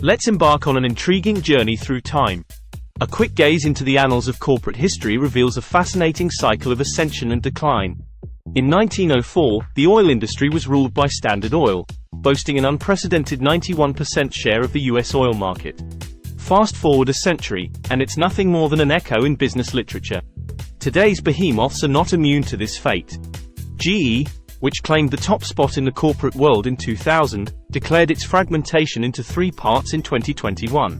Let's embark on an intriguing journey through time. A quick gaze into the annals of corporate history reveals a fascinating cycle of ascension and decline. In 1904, the oil industry was ruled by Standard Oil, boasting an unprecedented 91% share of the US oil market. Fast forward a century, and it's nothing more than an echo in business literature. Today's behemoths are not immune to this fate. GE, which claimed the top spot in the corporate world in 2000, declared its fragmentation into three parts in 2021.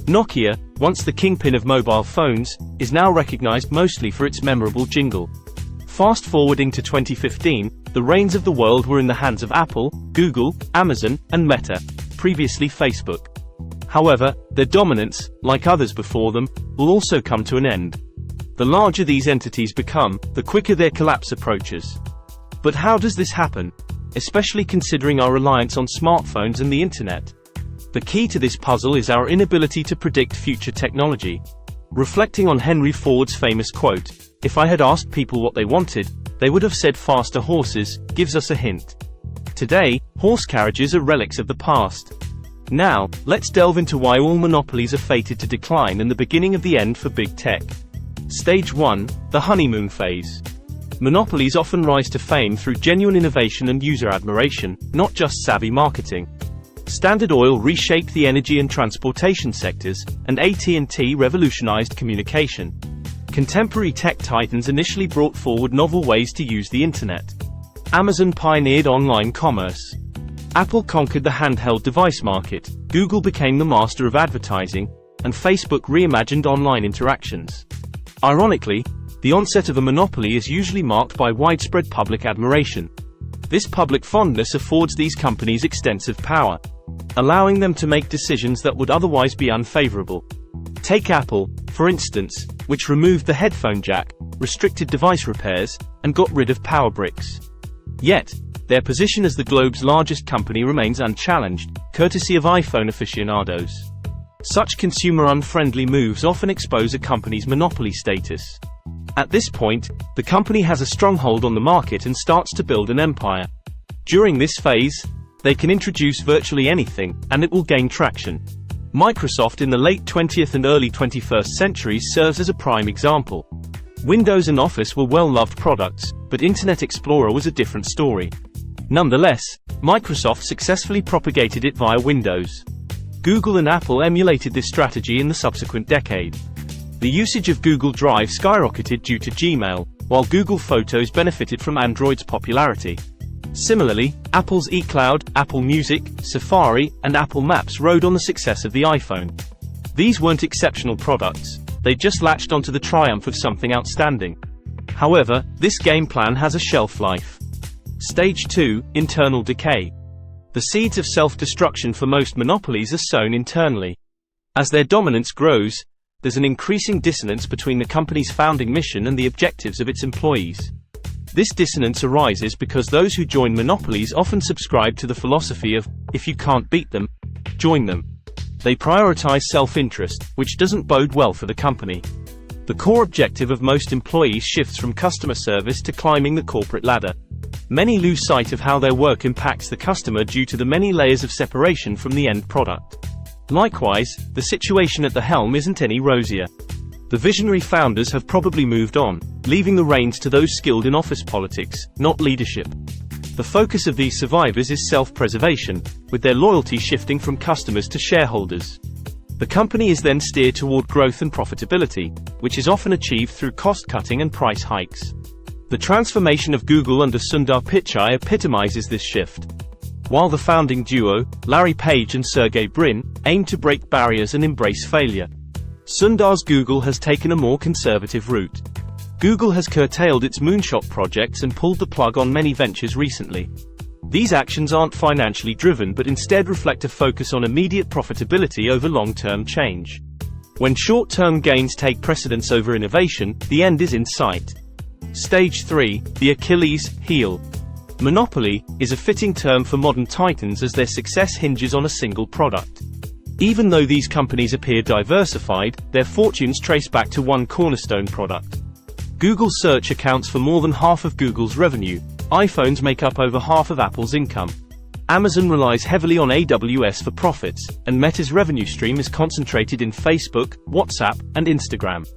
Nokia, once the kingpin of mobile phones, is now recognized mostly for its memorable jingle. Fast forwarding to 2015, the reins of the world were in the hands of Apple, Google, Amazon, and Meta, previously Facebook. However, their dominance, like others before them, will also come to an end. The larger these entities become, the quicker their collapse approaches. But how does this happen? Especially considering our reliance on smartphones and the internet. The key to this puzzle is our inability to predict future technology. Reflecting on Henry Ford's famous quote, "If I had asked people what they wanted, they would have said faster horses," gives us a hint. Today, horse carriages are relics of the past. Now, let's delve into why all monopolies are fated to decline and the beginning of the end for big tech. Stage 1, the honeymoon phase. Monopolies often rise to fame through genuine innovation and user admiration, not just savvy marketing. Standard Oil reshaped the energy and transportation sectors, and AT&T revolutionized communication. Contemporary tech titans initially brought forward novel ways to use the internet. Amazon pioneered online commerce. Apple conquered the handheld device market, Google became the master of advertising, and Facebook reimagined online interactions. Ironically, the onset of a monopoly is usually marked by widespread public admiration. This public fondness affords these companies extensive power, allowing them to make decisions that would otherwise be unfavorable. Take Apple, for instance, which removed the headphone jack, restricted device repairs, and got rid of power bricks. Yet, their position as the globe's largest company remains unchallenged, courtesy of iPhone aficionados. Such consumer-unfriendly moves often expose a company's monopoly status. At this point, the company has a stronghold on the market and starts to build an empire. During this phase, they can introduce virtually anything, and it will gain traction. Microsoft in the late 20th and early 21st centuries serves as a prime example. Windows and Office were well-loved products, but Internet Explorer was a different story. Nonetheless, Microsoft successfully propagated it via Windows. Google and Apple emulated this strategy in the subsequent decade. The usage of Google Drive skyrocketed due to Gmail, while Google Photos benefited from Android's popularity. Similarly, Apple's iCloud, Apple Music, Safari, and Apple Maps rode on the success of the iPhone. These weren't exceptional products, they just latched onto the triumph of something outstanding. However, this game plan has a shelf life. Stage 2, internal decay. The seeds of self-destruction for most monopolies are sown internally. As their dominance grows, there's an increasing dissonance between the company's founding mission and the objectives of its employees. This dissonance arises because those who join monopolies often subscribe to the philosophy of, if you can't beat them, join them. They prioritize self-interest, which doesn't bode well for the company. The core objective of most employees shifts from customer service to climbing the corporate ladder. Many lose sight of how their work impacts the customer due to the many layers of separation from the end product. Likewise, the situation at the helm isn't any rosier. The visionary founders have probably moved on, leaving the reins to those skilled in office politics, not leadership. The focus of these survivors is self-preservation, with their loyalty shifting from customers to shareholders. The company is then steered toward growth and profitability, which is often achieved through cost-cutting and price hikes. The transformation of Google under Sundar Pichai epitomizes this shift. While the founding duo, Larry Page and Sergey Brin, aim to break barriers and embrace failure, Sundar's Google has taken a more conservative route. Google has curtailed its moonshot projects and pulled the plug on many ventures recently. These actions aren't financially driven but instead reflect a focus on immediate profitability over long-term change. When short-term gains take precedence over innovation, the end is in sight. Stage 3, the Achilles heel. Monopoly is a fitting term for modern titans as their success hinges on a single product. Even though these companies appear diversified, their fortunes trace back to one cornerstone product. Google Search accounts for more than half of Google's revenue. iPhones make up over half of Apple's income. Amazon relies heavily on AWS for profits, and Meta's revenue stream is concentrated in Facebook, WhatsApp, and Instagram.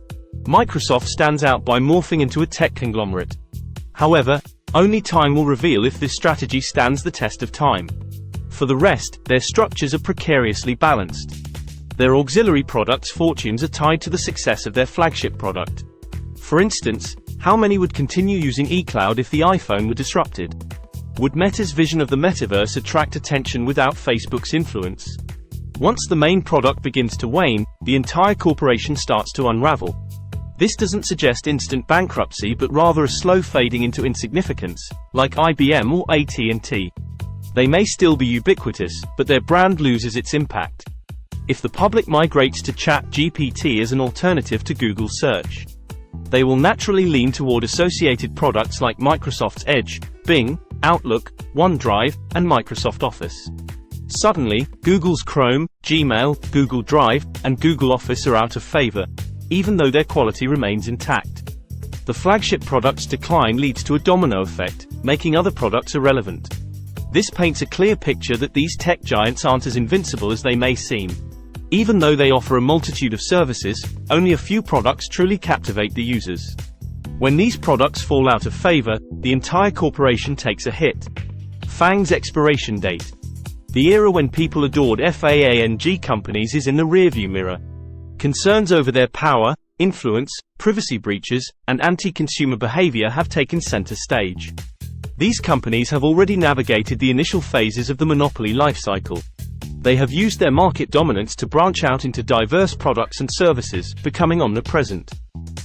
Microsoft stands out by morphing into a tech conglomerate. However, only time will reveal if this strategy stands the test of time. For the rest, their structures are precariously balanced. Their auxiliary products' fortunes are tied to the success of their flagship product. For instance, how many would continue using eCloud if the iPhone were disrupted? Would Meta's vision of the metaverse attract attention without Facebook's influence? Once the main product begins to wane, the entire corporation starts to unravel. This doesn't suggest instant bankruptcy but rather a slow fading into insignificance, like IBM or AT&T. They may still be ubiquitous, but their brand loses its impact. If the public migrates to ChatGPT as an alternative to Google search, they will naturally lean toward associated products like Microsoft's Edge, Bing, Outlook, OneDrive, and Microsoft Office. Suddenly, Google's Chrome, Gmail, Google Drive, and Google Office are out of favor, even though their quality remains intact. The flagship product's decline leads to a domino effect, making other products irrelevant. This paints a clear picture that these tech giants aren't as invincible as they may seem. Even though they offer a multitude of services, only a few products truly captivate the users. When these products fall out of favor, the entire corporation takes a hit. FAANG's expiration date. The era when people adored FAANG companies is in the rearview mirror. Concerns over their power, influence, privacy breaches, and anti-consumer behavior have taken center stage. These companies have already navigated the initial phases of the monopoly lifecycle. They have used their market dominance to branch out into diverse products and services, becoming omnipresent.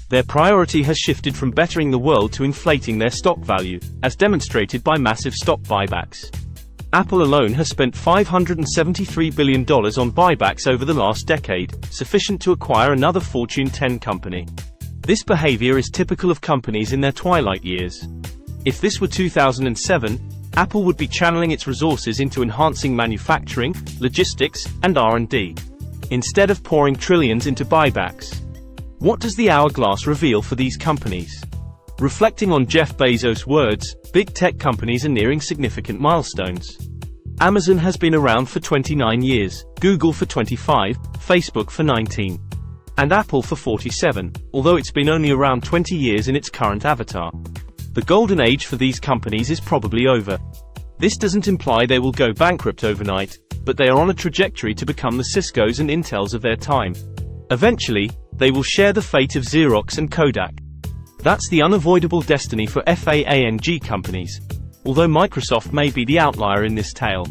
Their priority has shifted from bettering the world to inflating their stock value, as demonstrated by massive stock buybacks. Apple alone has spent $573 billion on buybacks over the last decade, sufficient to acquire another Fortune 10 company. This behavior is typical of companies in their twilight years. If this were 2007, Apple would be channeling its resources into enhancing manufacturing, logistics, and R&D, instead of pouring trillions into buybacks. What does the hourglass reveal for these companies? Reflecting on Jeff Bezos' words, big tech companies are nearing significant milestones. Amazon has been around for 29 years, Google for 25, Facebook for 19, and Apple for 47, although it's been only around 20 years in its current avatar. The golden age for these companies is probably over. This doesn't imply they will go bankrupt overnight, but they are on a trajectory to become the Ciscos and Intels of their time. Eventually, they will share the fate of Xerox and Kodak. That's the unavoidable destiny for FAANG companies, although Microsoft may be the outlier in this tale.